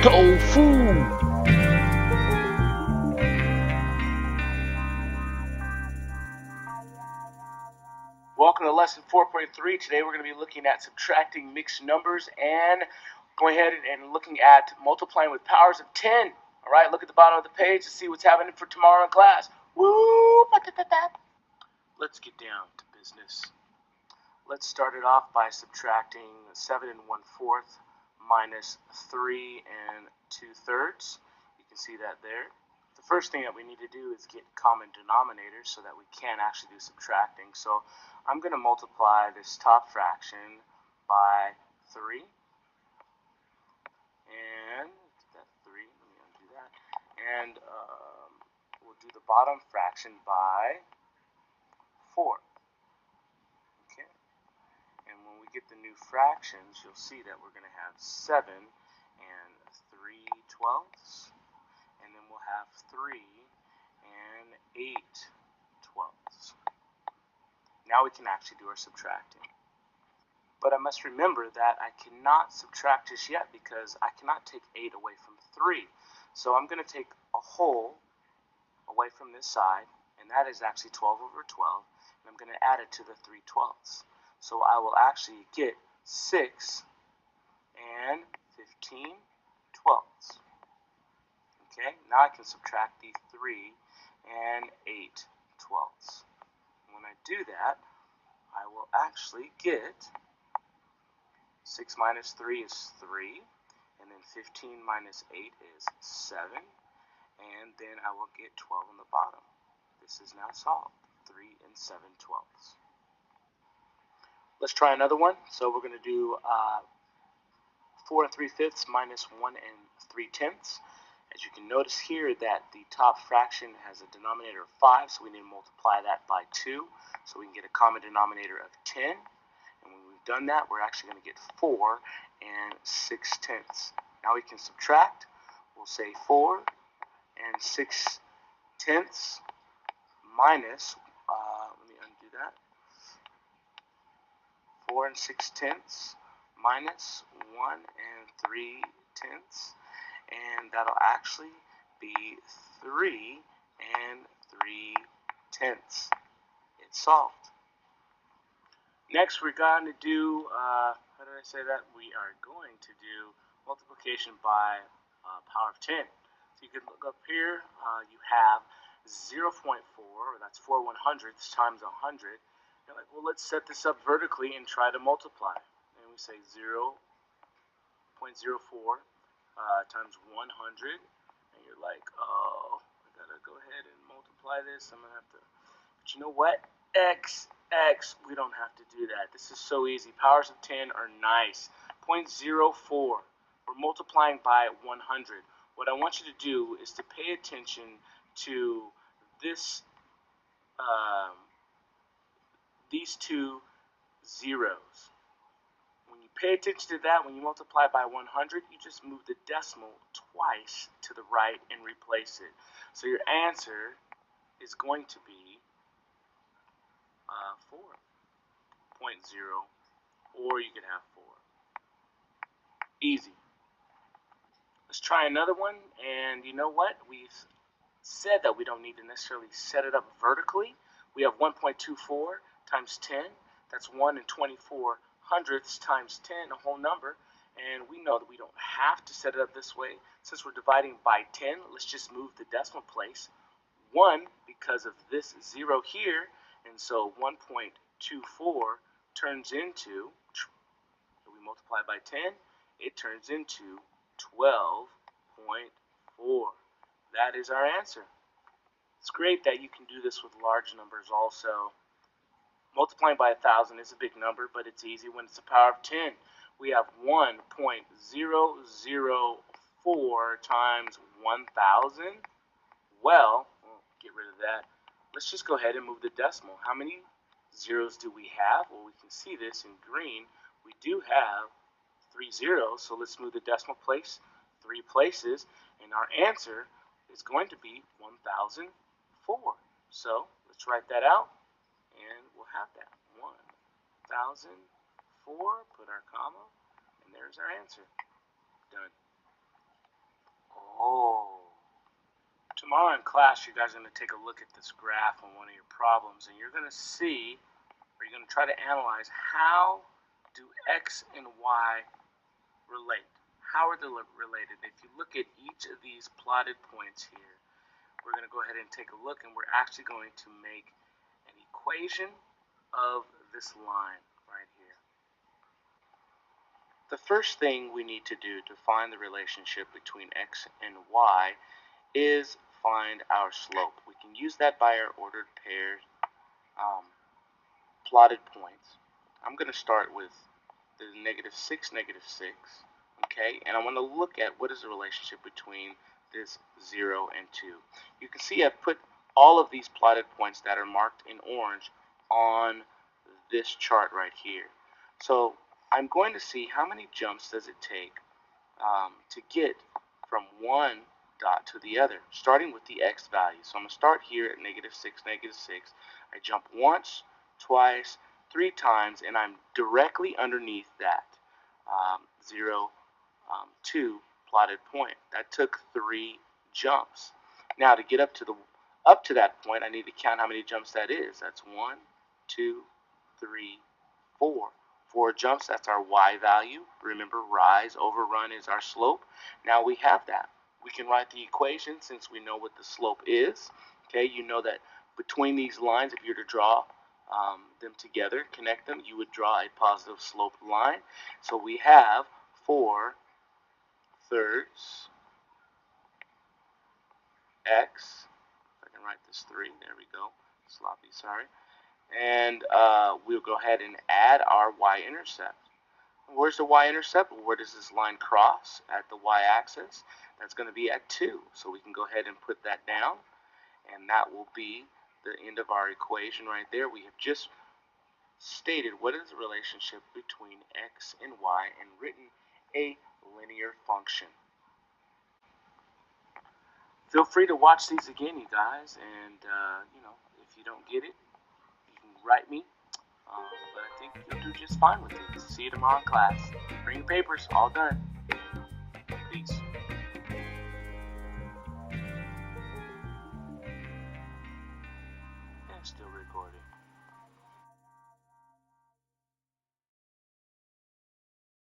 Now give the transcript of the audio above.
Tofu! Welcome to lesson 4.3. Today we're going to be looking at subtracting mixed numbers and going ahead and looking at multiplying with powers of 10. Alright, look at the bottom of the page to see what's happening for tomorrow in class. Woo! Let's get down to business. Let's start it off by subtracting 7 1/4 minus 3 2/3. You can see that there. The first thing that we need to do is get common denominators so that we can actually do subtracting. So I'm going to multiply this top fraction by 3. And that's 3. Let me undo that. And we'll do the bottom fraction by 4. Okay. And when we get the new fractions, you'll see that we're going to have 7 3/12. And then we'll have 3 8/12. Now we can actually do our subtracting. But I must remember that I cannot subtract just yet because I cannot take 8 away from 3. So I'm going to take a whole away from this side, and that is actually 12 over 12, and I'm going to add it to the 3/12. So I will actually get 6 15/12. Okay, now I can subtract the 3 8/12. When I do that, I will actually get 6 minus 3 is 3, and then 15 minus 8 is 7, and then I will get 12 on the bottom. This is now solved, 3 7/12. Let's try another one. So we're going to do 4 3/5 minus 1 3/10. As you can notice here that the top fraction has a denominator of 5, so we need to multiply that by 2 so we can get a common denominator of 10. And when we've done that, we're actually going to get 4 6/10. Now we can subtract. We'll say 4 6/10 minus, let me undo that, 4 6/10 minus 1 3/10. And that'll actually be 3 3/10. It's solved. Next, we're going to do, how did I say that? We are going to do multiplication by power of 10. So you can look up here, you have 0.4, that's 4 1/100ths times 100. You're like, well, let's set this up vertically and try to multiply. And we say 0.04 times 100, and you're like, oh, I gotta go ahead and multiply this. I'm gonna have to, but you know what? X, we don't have to do that. This is so easy. Powers of 10 are nice. 0.04, we're multiplying by 100. What I want you to do is to pay attention to this, these two zeros. When you pay attention to that, when you multiply by 100, you just move the decimal twice to the right and replace it. So your answer is going to be 4.0, or you could have 4. Easy. Let's try another one, and you know what? We've said that we don't need to necessarily set it up vertically. We have 1.24 times 10. That's 1 24/100ths times 10, a whole number, and we know that we don't have to set it up this way. Since we're dividing by 10, let's just move the decimal place 1 because of this 0 here, and so 1.24 turns into, if we multiply by 10, it turns into 12.4. That is our answer. It's great that you can do this with large numbers also. Multiplying by 1,000 is a big number, but it's easy when it's the power of 10. We have 1.004 times 1,000. Well, we'll get rid of that. Let's just go ahead and move the decimal. How many zeros do we have? Well, we can see this in green. We do have 3 zeros, so let's move the decimal place 3 places, and our answer is going to be 1,004. So let's write that out. And we'll have that 1,004, put our comma, and there's our answer. Done. Oh. Tomorrow in class, you guys are going to take a look at this graph on one of your problems, and you're going to see, or you're going to try to analyze, how do X and Y relate? How are they related? If you look at each of these plotted points here, we're going to go ahead and take a look, and we're actually going to make an equation of this line right here. The first thing we need to do to find the relationship between X and Y is find our slope. We can use that by our ordered pairs plotted points. I'm going to start with the -6, -6, okay, and I want to look at what is the relationship between this 0 and 2. You can see I've put all of these plotted points that are marked in orange on this chart right here. So I'm going to see how many jumps does it take to get from one dot to the other, starting with the X value. So I'm going to start here at -6, -6. I jump once, twice, 3 times, and I'm directly underneath that 0, 2 plotted point. That took 3 jumps. Now to get up to that point, I need to count how many jumps that is. That's 1, 2, 3, 4. 4 jumps, that's our Y value. Remember, rise over run is our slope. Now we have that. We can write the equation since we know what the slope is. Okay, you know that between these lines, if you were to draw them together, connect them, you would draw a positive slope line. So we have 4 thirds X. If I can write this 3, there we go. Sloppy, sorry. And we'll go ahead and add our y-intercept. Where's the y-intercept? Where does this line cross? At the y-axis. That's going to be at 2. So we can go ahead and put that down, and that will be the end of our equation right there. We have just stated what is the relationship between X and Y and written a linear function. Feel free to watch these again, you guys, and if you don't get it, you can write me, but I think you'll do just fine with it. See you tomorrow in class. Bring your papers, all done. Peace.